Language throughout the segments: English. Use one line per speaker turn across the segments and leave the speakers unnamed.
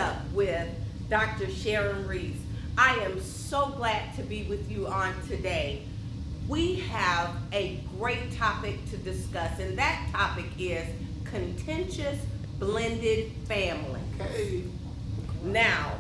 up with Dr. Sharon Reese. I am so glad to be with you on today. We have a great topic to discuss, and that topic is contentious blended family.
Okay.
Now,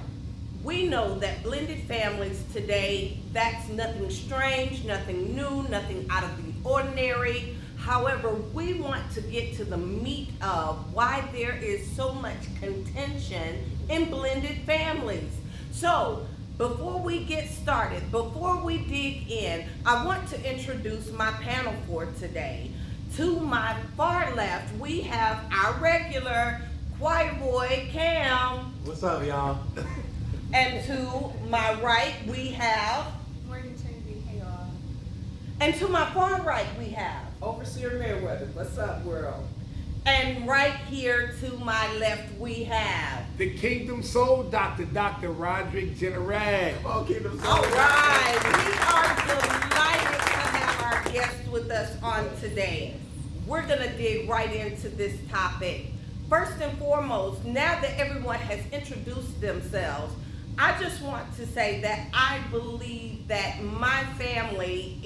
we know that blended families today, that's nothing strange, nothing new, nothing out of the ordinary. However, we want to get to the meat of why there is so much contention in blended families. So, before we get started, before we dig in, I want to introduce my panel for today. To my far left, we have our regular choir boy, Cam.
What's up, y'all?
And to my right, we have...
Morgan Trinity, hey y'all.
And to my far right, we have...
Overseer Merriweather, what's up, world?
And right here to my left, we have...
The Kingdom Soul Doctor, Dr. Roderick Jennerad.
Come on, Kingdom Soul.
All right, we are delighted to have our guest with us on today. We're going to dig right into this topic. First and foremost, now that everyone has introduced themselves, I just want to say that I believe that my family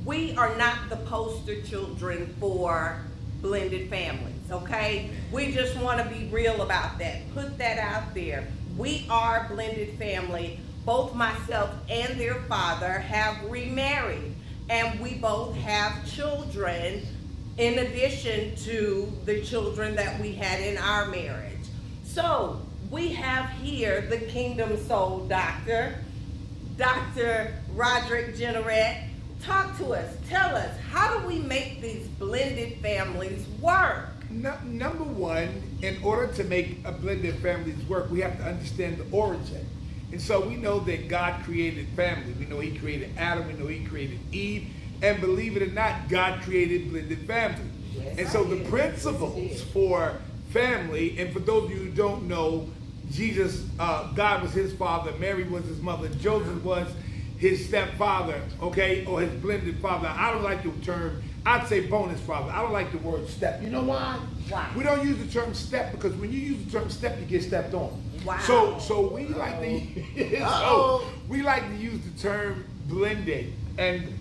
we are not the poster children for blended families, okay? We just want to be real about that. Put that out there. We are a blended family. Both myself and their father have remarried, and we both have children in addition to the children that we had in our marriage. So we have here the Kingdom Soul Doctor, Dr. Roderick Jennerad. Talk to us. Tell us, how do we make these blended families work?
Number one, in order to make a blended families work, we have to understand the origin. And so we know that God created family. We know He created Adam. We know He created Eve. And believe it or not, God created blended family.
Yes,
and so the principles for family, and for those of you who don't know, Jesus, God was His father, Mary was His mother, Joseph was His stepfather, okay, or His blended father. I don't like the term, I'd say bonus father. I don't like the word step. You know why?
Why?
We don't use the term step because when you use the term step, you get stepped on.
Wow.
So we like to use the term blended. And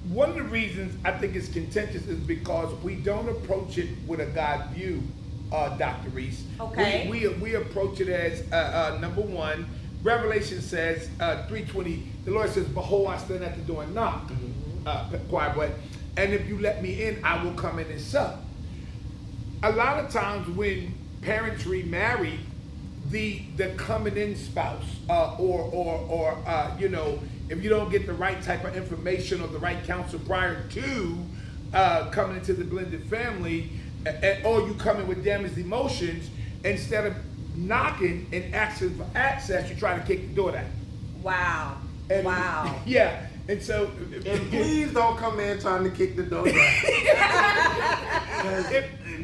one of the reasons I think it's contentious is because we don't approach it with a God view, Dr. Reese.
Okay.
We approach it as number one. Revelation says 3:20. The Lord says, "Behold, I stand at the door and knock." Choir boy, and if you let me in, I will come in and sup. A lot of times when parents remarry, the coming in spouse, or if you don't get the right type of information or the right counsel prior to coming into the blended family, or you come in with damaged emotions, instead of knocking and asking for access, you try to kick the door down.
Wow.
And
Wow.
Yeah. And so,
And please don't come in trying to kick the door down.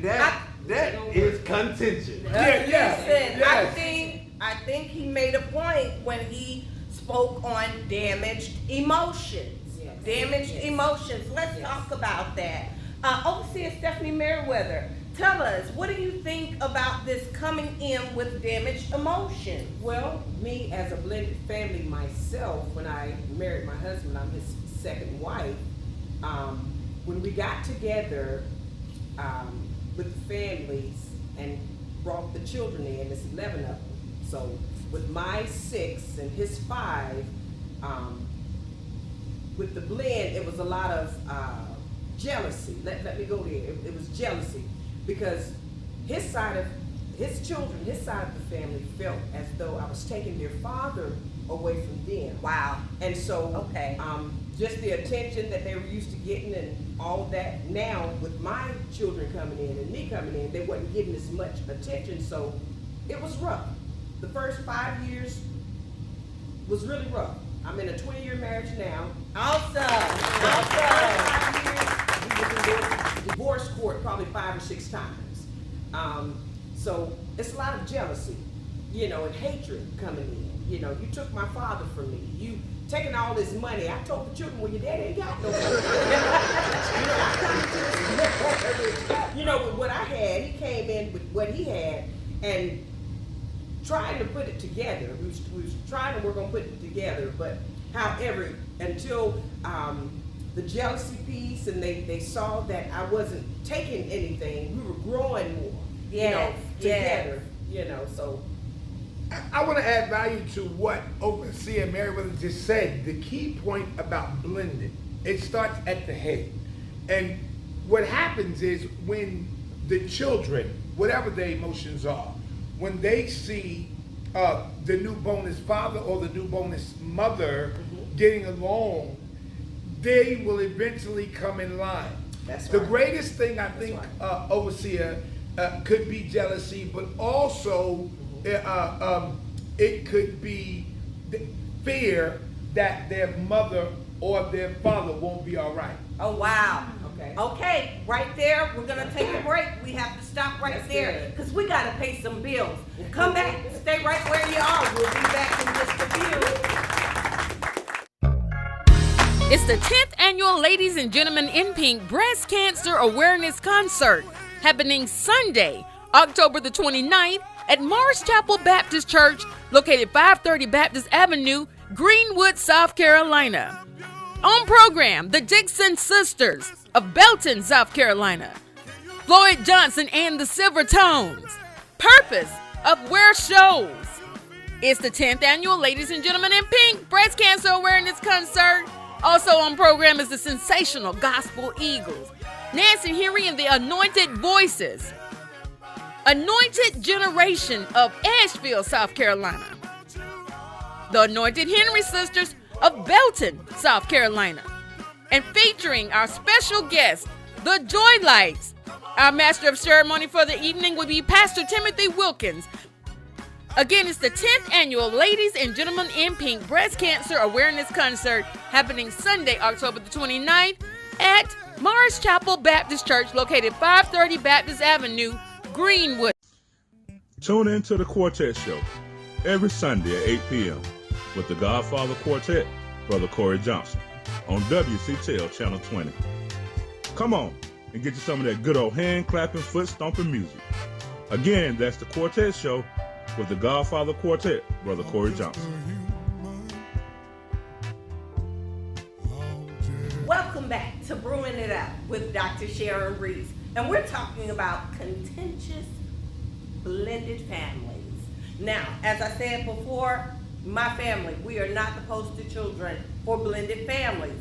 That is contention.
Listen,
Yes.
I think he made a point when he spoke on damaged emotions.
Yes.
Damaged
Yes.
emotions. Let's talk about that. Overseer Stephanie Merriweather, tell us, what do you think about this coming in with damaged emotions?
Well, me as a blended family myself, when I married my husband, I'm his second wife, when we got together with the families and brought the children in, there's 11 of them. So with my 6 and his 5, with the blend, it was a lot of jealousy. Let me go there. It was jealousy because his side of the family felt as though I was taking their father away from them.
Wow.
And so,
Okay.
just the attention that they were used to getting and all of that, now with my children coming in and me coming in, they wasn't getting as much attention, so it was rough. The first 5 years was really rough. I'm in a 20-year marriage now.
Awesome.
Awesome. 5 years, we was in divorce court probably 5 or 6 times. So it's a lot of jealousy, and hatred coming in. You took my father from me. You taking all this money. I told the children, well, your dad ain't got no money. With what I had, he came in with what he had, and trying to put it together. We was trying to work on putting it together, but however, until the jealousy piece and they saw that I wasn't taking anything, we were growing more, together, so.
I want to add value to what Overseer Meriwether just said. The key point about blending, it starts at the head. And what happens is when the children, whatever their emotions are, when they see the new bonus father or the new bonus mother getting along, they will eventually come in line.
That's
the
right.
greatest thing I think, Overseer, could be jealousy, but also it could be fear that their mother or their father won't be all right.
Oh, wow.
Okay.
Okay, right there, we're gonna take a break. We have to stop right
That's
there
good.
because we gotta pay some bills. Come back, stay right where you are. We'll be back in just a few.
It's the 10th annual Ladies and Gentlemen in Pink Breast Cancer Awareness Concert happening Sunday, October the 29th at Morris Chapel Baptist Church, located 530 Baptist Avenue, Greenwood, South Carolina. On program, the Dixon Sisters of Belton, South Carolina, Floyd Johnson and the Silver Tones, Purpose of Wear Shows. It's the 10th annual Ladies and Gentlemen in Pink Breast Cancer Awareness Concert. Also on program is the sensational Gospel Eagles, Nancy Henry and the Anointed Voices, Anointed Generation of Asheville, South Carolina, the Anointed Henry Sisters of Belton, South Carolina, and featuring our special guest, the Joy Lights. Our master of ceremony for the evening will be Pastor Timothy Wilkins. Again, it's the 10th annual Ladies and Gentlemen in Pink Breast Cancer Awareness Concert happening Sunday, October the 29th at Morris Chapel Baptist Church, located 530 Baptist Avenue, Greenwood.
Tune in to the Quartet Show every Sunday at 8 p.m. with the Godfather Quartet, Brother Corey Johnson, on WCTL Channel 20. Come on and get you some of that good old hand-clapping, foot-stomping music. Again, that's the Quartet Show with the Godfather Quartet, Brother Corey Johnson.
Welcome back to Brewing It Up with Dr. Sharon Reese. And we're talking about contentious blended families. Now, as I said before, my family, we are not the poster children for blended families.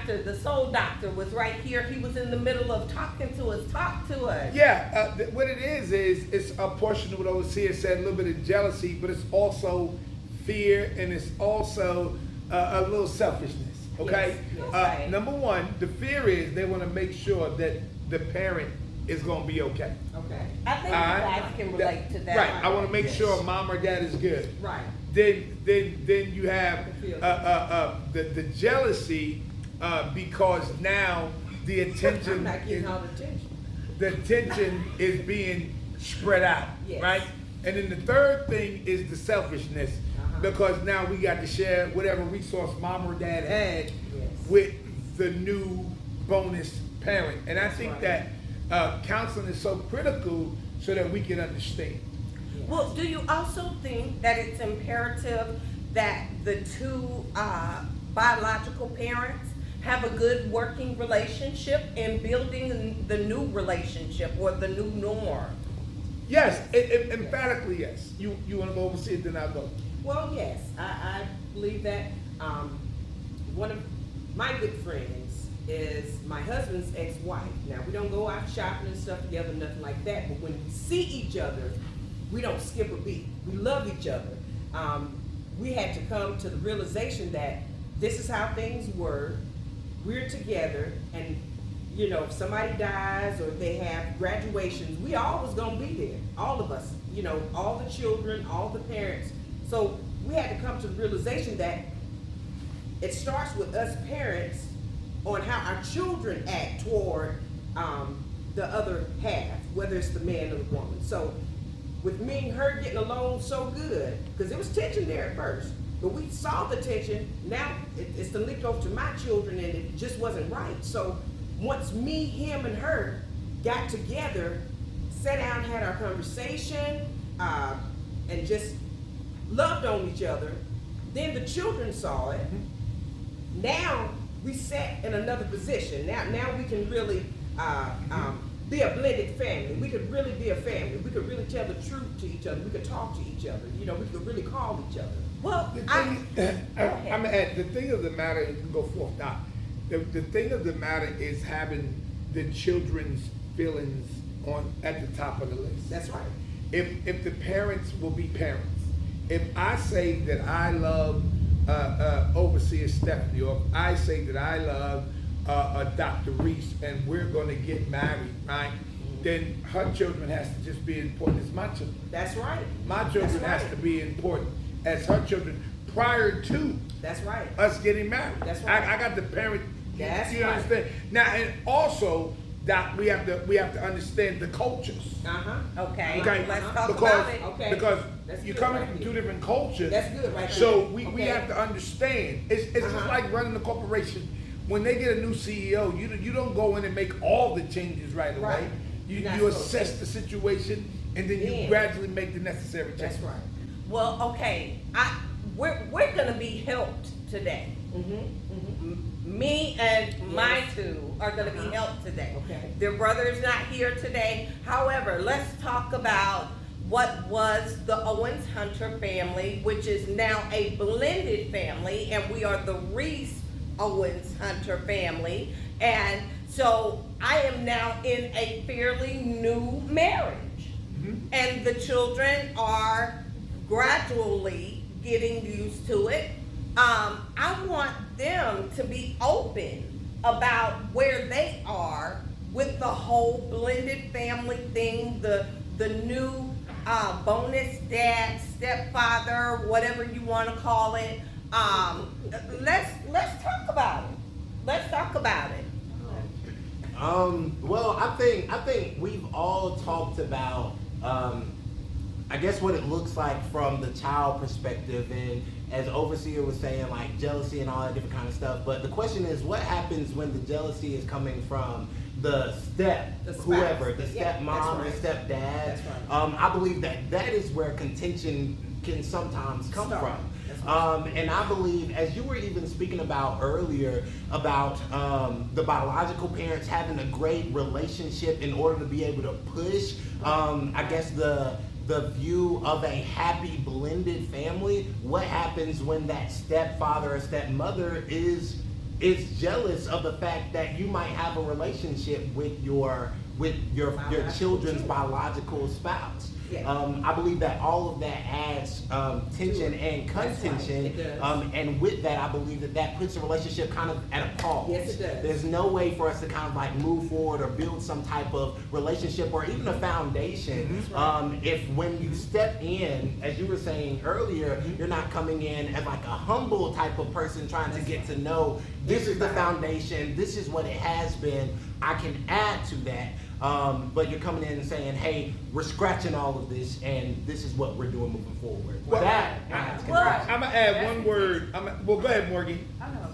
The soul doctor was right here. He was in the middle of talking to us. Talk to us.
Yeah, what it is it's a portion of what Overseer said, a little bit of jealousy, but it's also fear and it's also a little selfishness. Okay?
Yes, right.
Number one, the fear is they want to make sure that the parent is going to be okay.
Okay.
I think you guys can relate to that.
Right. I want to make sure mom or dad is good.
Right.
Then you have the jealousy because now the attention
I'm not getting all the attention.
the attention is being spread out,
Yes.
right? And then the third thing is the selfishness, because now we got to share whatever resource mom or dad had with the new bonus parent. And I think that counseling is so critical so that we can understand.
Well, do you also think that it's imperative that the two biological parents have a good working relationship in building the new relationship or the new norm?
Yes, emphatically yes. You want to go oversee it, then I'll go.
Well, yes, I believe that. One of my good friends is my husband's ex-wife. Now, we don't go out shopping and stuff together, nothing like that, but when we see each other, we don't skip a beat. We love each other. We had to come to the realization that this is how things were. We're together, and you know, if somebody dies or they have graduations, we always gonna be there. All of us, you know, all the children, all the parents. So we had to come to the realization that it starts with us parents on how our children act toward the other half, whether it's the man or the woman. So with me and her getting along so good, because there was tension there at first, but we saw the tension. Now it's the leaked over to my children, and it just wasn't right. So once me, him, and her got together, sat down, had our conversation, and just loved on each other. Then the children saw it. Now we sat in another position. Now we can really be a blended family. We could really be a family. We could really tell the truth to each other. We could talk to each other. You know, we could really call each other.
Well,
The thing, I'm gonna add, the thing of the matter, you can go forth now. The thing of the matter is having the children's feelings at the top of the list.
That's right.
If the parents will be parents, if I say that I love Overseer Stephanie, or if I say that I love Dr. Reese, and we're going to get married, right? Then her children has to just be important as my children.
That's right.
My children
That's
has
right.
to be important as her children prior to
That's right.
us getting married.
That's right.
I got the parent.
That's
you
right.
understand? Now, and also that we have to understand the cultures.
okay,
Okay,
let's talk
because,
about it.
Okay.
because
That's
you're
good
coming
right
from
here.
two different cultures.
That's good right
So
there.
we
Okay.
have to understand. It's just like running a corporation. When they get a new CEO, you don't go in and make all the changes right away.
Right.
You
You're not
you
supposed to.
assess the situation, and then you
Yeah.
gradually make the necessary changes.
That's right.
Well, okay, we're gonna be helped today. Me and my
Yes.
two are gonna be helped today.
Okay.
Their brother is not here today. However, let's talk about what was the Owens Hunter family, which is now a blended family, and we are the Reese Owens Hunter family. And so I am now in a fairly new marriage. And the children are gradually getting used to it. I want them to be open about where they are with the whole blended family thing, the new bonus dad, stepfather, whatever you want to call it. Let's talk about it. Let's talk about it.
Well, I think we've all talked about, I guess what it looks like from the child perspective, and as Overseer was saying, like jealousy and all that different kind of stuff. But the question is, what happens when the jealousy is coming from the
spouse.
whoever, the
Yeah,
stepmom,
that's
the
right.
stepdad?
That's right.
I believe that is where contention can sometimes come
Start.
from.
That's right.
And I believe, as you were even speaking about earlier, about the biological parents having a great relationship in order to be able to push, I guess, the view of a happy blended family. What happens when that stepfather or stepmother is jealous of the fact that you might have a relationship with your children's biological spouse?
Yeah.
I believe that all of that adds tension and
That's right.
contention,
It does.
and with that, I believe that puts a relationship kind of at a pause.
Yes, it does.
There's no way for us to kind of like move forward or build some type of relationship or even a foundation if when you step in, as you were saying earlier, you're not coming in as like a humble type of person trying to get to know this is the foundation, this is what it has been, I can add to that. But you're coming in and saying, hey, we're scratching all of this, and this is what we're doing moving forward.
Well,
That's
I'm gonna add one word. Well, go ahead, Morgan.
I don't know.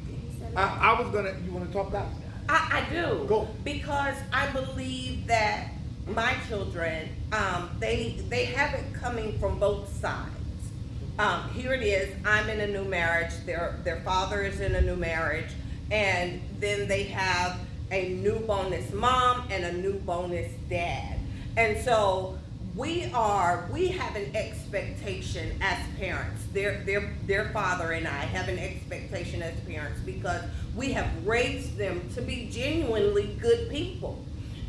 He said it.
I was gonna. You want to talk about?
I do.
Go.
Because I believe that my children, they have it coming from both sides. Here it is, I'm in a new marriage, their father is in a new marriage, and then they have a new bonus mom and a new bonus dad. And so we have an expectation as parents. Their father and I have an expectation as parents because we have raised them to be genuinely good people.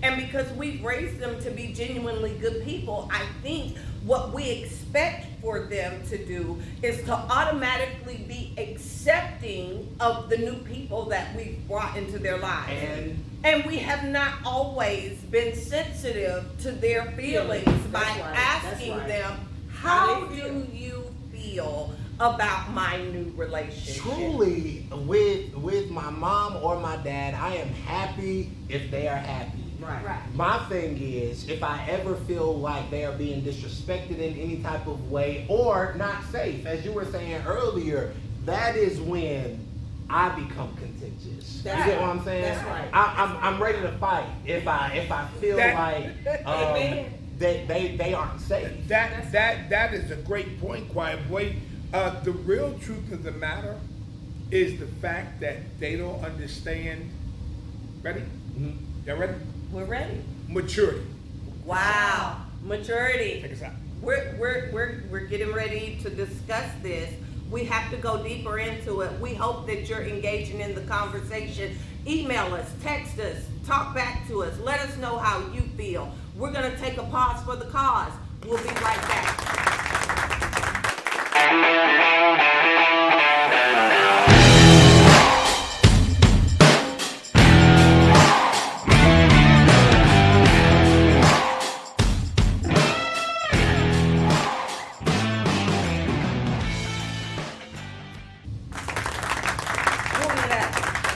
And because we've raised them to be genuinely good people, I think what we expect for them to do is to automatically be accepting of the new people that we've brought into their lives. And we have not always been sensitive to their feelings by
That's right.
asking
That's right.
them,
How
how
they feel.
do you feel about my new relationship?
Truly, with my mom or my dad, I am happy if they are happy.
Right.
My thing is, if I ever feel like they are being disrespected in any type of way or not safe, as you were saying earlier, that is when I become contentious.
That's
You get what
right.
I'm saying?
That's right.
I'm ready to fight if I feel
That-
like
Amen.
they aren't safe.
That is a great point, Quiet Boy. The real truth of the matter is the fact that they don't understand. Ready?
Mhm.
Y'all ready?
We're ready.
Maturity.
Wow, maturity.
Take us out.
We're getting ready to discuss this. We have to go deeper into it. We hope that you're engaging in the conversation. Email us, text us, talk back to us. Let us know how you feel. We're going to take a pause for the cause. We'll be right back.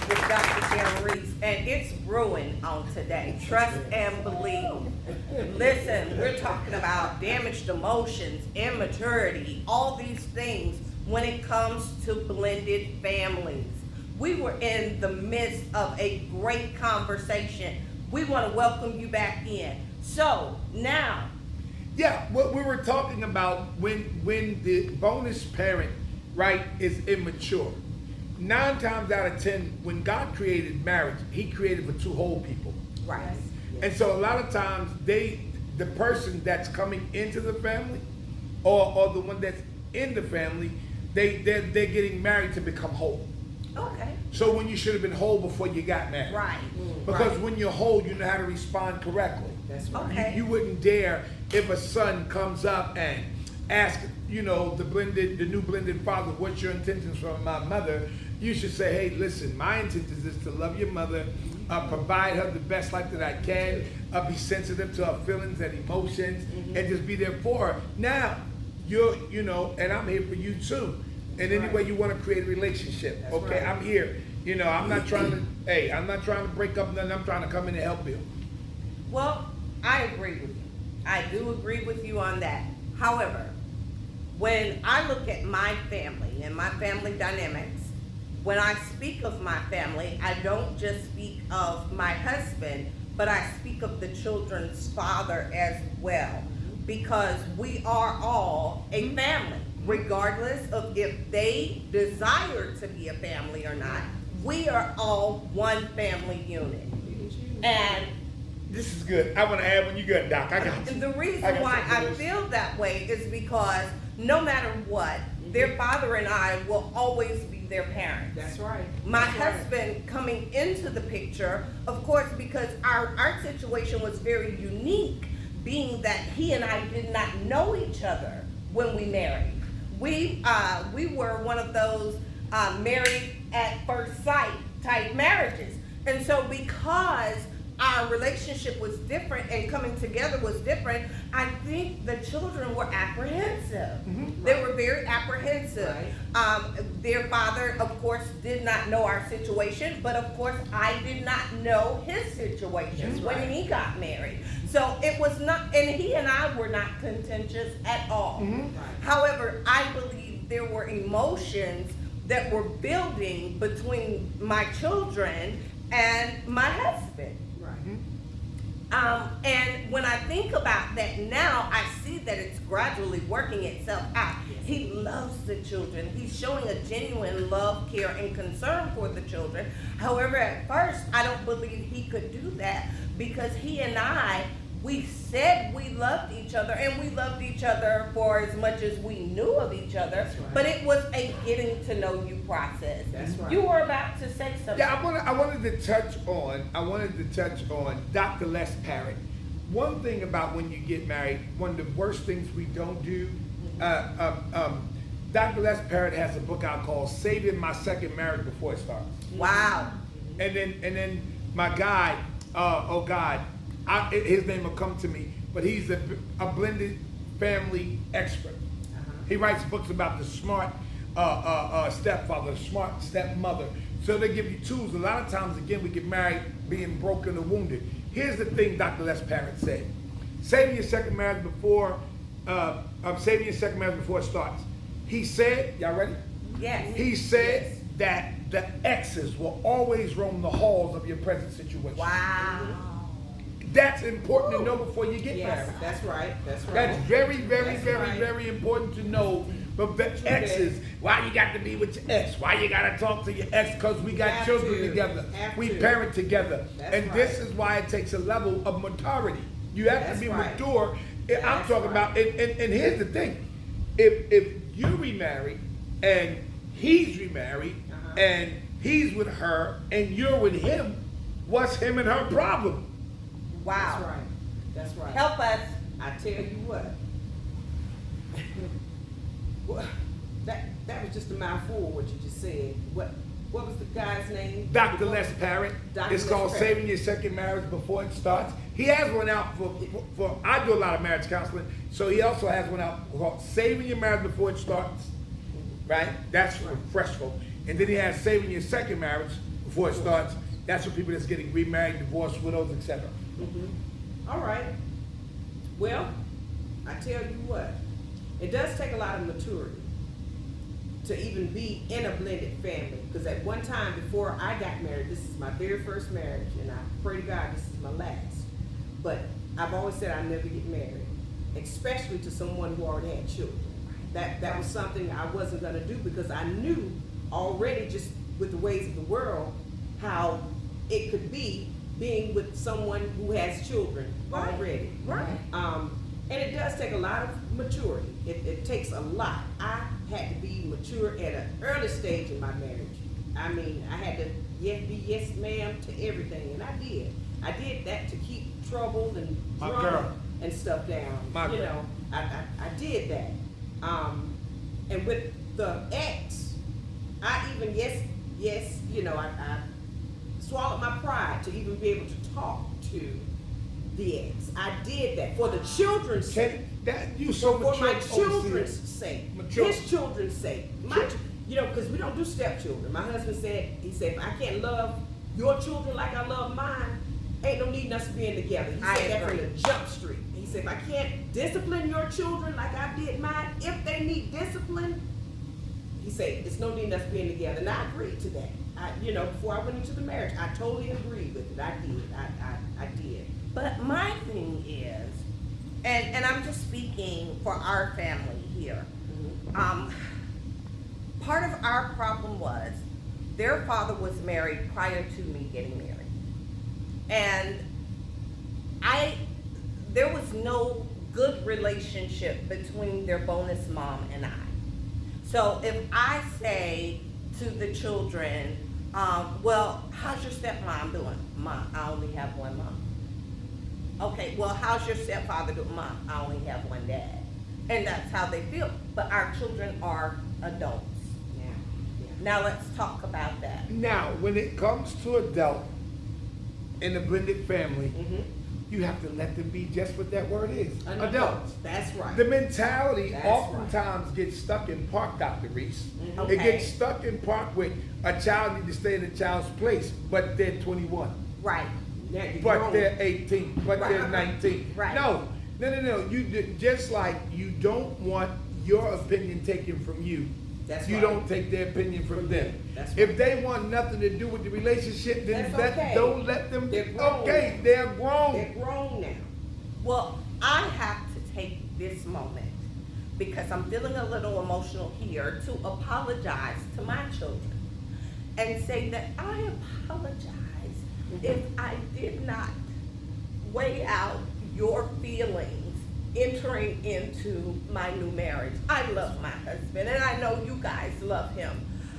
With Dr. Sharon Reese, and it's Brewing on today. Trust and believe. Listen, we're talking about damaged emotions, immaturity, all these things when it comes to blended families. We were in the midst of a great conversation. We want to welcome you back in. So now,
Yeah, what we were talking about when the bonus parent, right, is immature. 9 times out of 10, when God created marriage, He created for 2 whole people.
right.
And so a lot of times the person that's coming into the family, or the one that's in the family, they're getting married to become whole.
Okay.
So when you should have been whole before you got married.
Right.
Because
Right.
when you're whole, you know how to respond correctly.
That's right.
Okay.
You wouldn't dare if a son comes up and asks, the new blended father, what's your intentions from my mother? You should say, hey, listen, my intentions is to love your mother, provide her the best life that I can, be sensitive to her feelings and emotions, and just be there for her. Now, and I'm here for you too. And any way you want to create a relationship,
That's
okay?
right.
I'm here. I'm not trying to, I'm not trying to break up nothing. I'm trying to come in and help build.
Well, I agree with you. I do agree with you on that. However, when I look at my family and my family dynamics, when I speak of my family, I don't just speak of my husband, but I speak of the children's father as well. Because we are all a family, regardless of if they desire to be a family or not. We are all one family unit. And
This is good. I want to add when you got Doc. I got you.
the reason
I got
why
something
I
else.
feel that way is because no matter what, their father and I will always be their parents.
That's right.
My
That's right.
husband coming into the picture, of course, because our situation was very unique, being that he and I did not know each other when we married. We were one of those married at first sight type marriages. And so because our relationship was different and coming together was different, I think the children were apprehensive. They were very apprehensive. Their father, of course, did not know our situation, but of course, I did not know his situation when he got married. So it was not, and he and I were not contentious at all. However, I believe there were emotions that were building between my children and my husband. And when I think about that now, I see that it's gradually working itself out. He loves the children. He's showing a genuine love, care, and concern for the children. However, at first, I don't believe he could do that because he and I, we said we loved each other, and we loved each other for as much as we knew of each other.
That's right.
But it was a getting to know you process.
That's right.
You were about to say something.
Yeah, I wanted to touch on Dr. Les Parrott. One thing about when you get married, one of the worst things we don't do, Dr. Les Parrott has a book out called Saving My Second Marriage Before It Starts.
Wow.
And then my guy, his name will come to me, but he's a blended family expert. He writes books about the smart stepfather, the smart stepmother. So they give you tools. A lot of times, again, we get married being broken or wounded. Here's the thing Dr. Les Parrott said. Saving your second marriage before it starts. He said, y'all ready?
Yes.
He said that the exes will always roam the halls of your present situation.
Wow.
That's important to know before you get
Yes,
married.
that's right, that's right.
That's very, very,
That's
very,
right.
very important to know. But the exes, why you got to be with your ex? Why you got to talk to your ex? Because we got
Have
children
to.
together.
Have
We
to.
parent together.
That's
And
right.
this is why it takes a level of maturity. You have
That's
to be
right.
mature. I'm
That's
talking
right.
about, and here's the thing. If you remarried and he's remarried and he's with her and you're with him, what's him and her problem?
Wow.
That's right, that's right.
Help us.
I tell you what. Well, that was just a mouthful, what you just said. What was the guy's name?
Dr. Les Parrott.
Dr.
It's
Les
called
Parrott.
Saving Your Second Marriage Before It Starts. He has one out for I do a lot of marriage counseling, so he also has one out called Saving Your Marriage Before It Starts. Right? That's for fresh folk. And then he has Saving Your Second Marriage Before It Starts. That's for people that's getting remarried, divorced, widows, etc.
All right. Well, I tell you what, it does take a lot of maturity to even be in a blended family. Because at one time before I got married, this is my very first marriage, and I pray to God this is my last. But I've always said I'd never get married, especially to someone who already had children. That was something I wasn't going to do because I knew already, just with the ways of the world, how it could be being with someone who has children
Right.
already.
Right.
And it does take a lot of maturity. It takes a lot. I had to be mature at an early stage in my marriage. I mean, I had to be yes ma'am to everything, and I did. I did that to keep trouble and
My
drama
girl.
and stuff down.
My
you
girl.
know, I did that. And with the ex, I even yes, you know, I swallowed my pride to even be able to talk to the ex. I did that for the children's sake.
That you so
For
mature.
my children's sake,
Mature.
his children's sake. You know, because we don't do stepchildren. My husband said, he said, if I can't love your children like I love mine, ain't no need in us being together. He
I
said that from
agree.
the jump street. He said, if I can't discipline your children like I did mine, if they need discipline, he said, there's no need in us being together. And I agreed to that. You know, before I went into the marriage, I totally agreed with it. I did. I did.
But my thing is, and I'm just speaking for our family here. Part of our problem was their father was married prior to me getting married. And there was no good relationship between their bonus mom and I. So if I say to the children, well, how's your stepmom doing? Mom, I only have one mom. Okay, well, how's your stepfather doing? Mom, I only have one dad. And that's how they feel. But our children are adults.
Yeah.
Now let's talk about that.
Now, when it comes to adult in a blended family, you have to let them be just what that word is.
An
Adults.
That's right.
The mentality
That's
oftentimes gets stuck in park, Dr. Reese.
Okay.
It gets stuck in park with a child needs to stay in a child's place, but they're 21,
Right.
Now you're
but
grown.
they're 18, but they're
Right.
19.
Right.
No. Just like you don't want your opinion taken from you,
That's
you
right.
don't take their opinion from them.
That's
If they want nothing to do with the relationship, then
That's okay.
don't let them.
They're grown.
Okay, they're grown.
They're grown now.
Well, I have to take this moment because I'm feeling a little emotional here to apologize to my children and say that I apologize if I did not weigh out your feelings entering into my new marriage. I love my husband and I know you guys love him.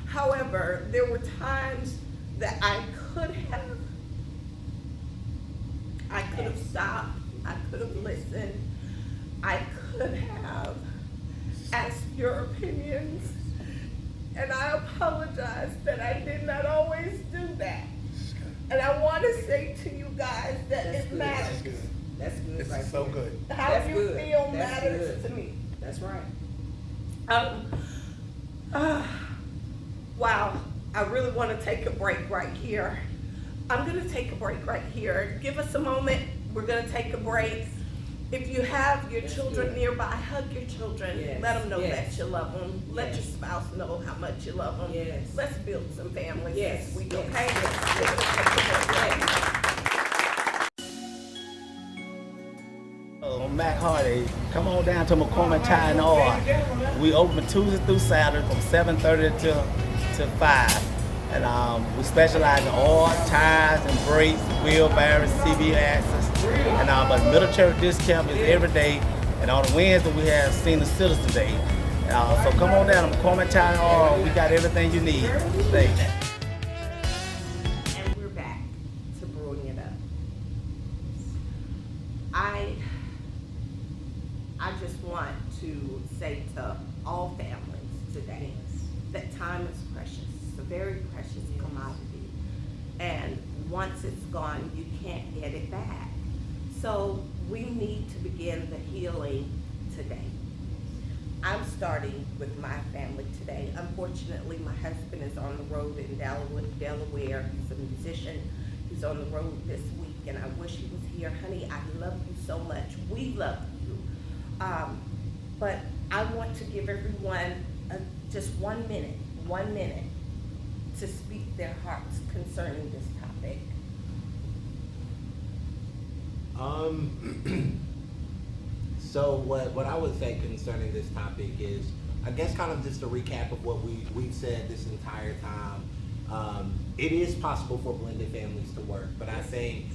However, there were times that I could have stopped, I could have listened, I could have asked your opinions, and I apologize that I did not always do that. And I want to say to you guys that
That's
it
good.
matters.
That's good.
This
right
is so
there.
good.
How
That's
you
good.
feel
That's
matters
good.
to me.
That's right.
Wow, I really want to take a break right here. I'm going to take a break right here. Give us a moment. We're going to take a break. If you have your
That's
children
good.
nearby, hug your children.
Yes,
Let them know
yes.
that you love them. Let
Yes.
your spouse know how much you love them.
Yes.
Let's build some families
Yes,
this week,
yes,
okay?
yes, yes.
I'm Mac Hardy. Come on down to McCormick Tire and Oil. We open Tuesday through Saturday from 7:30 to 5. And we specialize in oil, tires, and brakes, wheel bearings, CV axles. And but middle church discount is every day. And on Wednesday we have Senior Citizen Day. So come on down to McCormick Tire and Oil. We got everything you need. Thanks.
And we're back to Brewing It Up. I just want to say to all families today that time is precious. It's a very precious commodity. And once it's gone, you can't get it back. So we need to begin the healing today. I'm starting with my family today. Unfortunately, my husband is on the road in Delaware. He's a musician. He's on the road this week, and I wish he was here. Honey, I love you so much. We love you. But I want to give everyone just 1 minute to speak their hearts concerning this topic.
So what I would say concerning this topic is, I guess kind of just a recap of what we've said this entire time. It is possible for blended families to work, but I think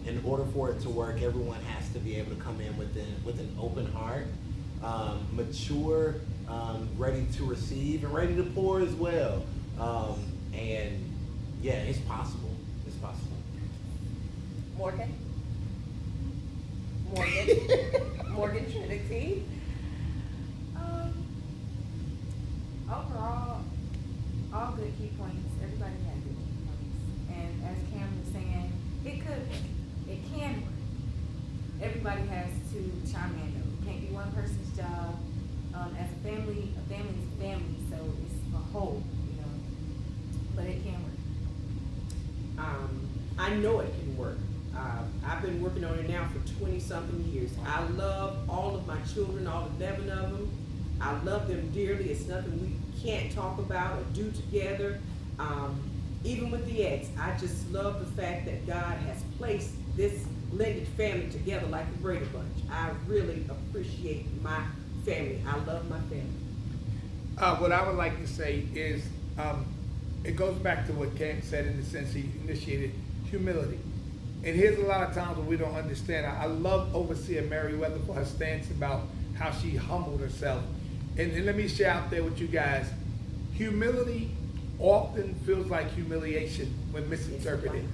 in order for it to work, everyone has to be able to come in with an open heart, mature, ready to receive, and ready to pour as well. And yeah, it's possible. It's possible.
Morgan Trinity.
Overall, all good key points. Everybody had good key points. And as Cam was saying, it could work. It can work. Everybody has to chime in though. It can't be one person's job. As a family is a family, so it's a whole, you know. But it can work.
I know it can work. I've been working on it now for 20-something years. I love all of my children, all 11 of them. I love them dearly. It's nothing we can't talk about or do together. Even with the ex, I just love the fact that God has placed this blended family together like a Brady Bunch. I really appreciate my family. I love my family.
What I would like to say is, it goes back to what Cam said in the sense he initiated humility. And here's a lot of times when we don't understand. I love Overseer Meriwether for her stance about how she humbled herself. And let me share out there with you guys, humility often feels like humiliation when misinterpreted.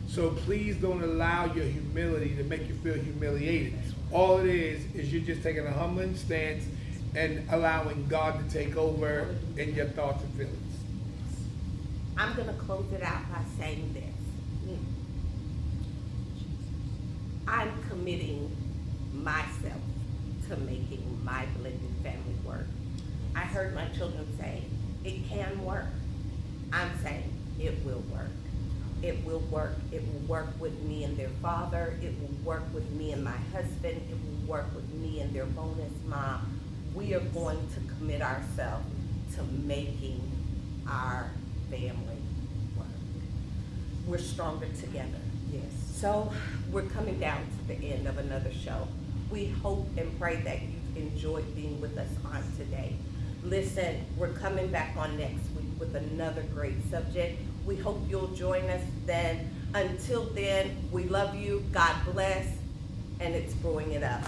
So please don't allow your humility to make you feel humiliated. All it is you're just taking a humbling stance and allowing God to take over in your thoughts and feelings.
I'm going to close it out by saying this. I'm committing myself to making my blended family work. I heard my children say, it can work. I'm saying it will work. It will work. It will work with me and their father. It will work with me and my husband. It will work with me and their bonus mom. We are going to commit ourselves to making our family work. We're stronger together.
Yes.
So we're coming down to the end of another show. We hope and pray that you've enjoyed being with us on today. Listen, we're coming back on next week with another great subject. We hope you'll join us then. Until then, we love you. God bless. And it's Brewing It Up.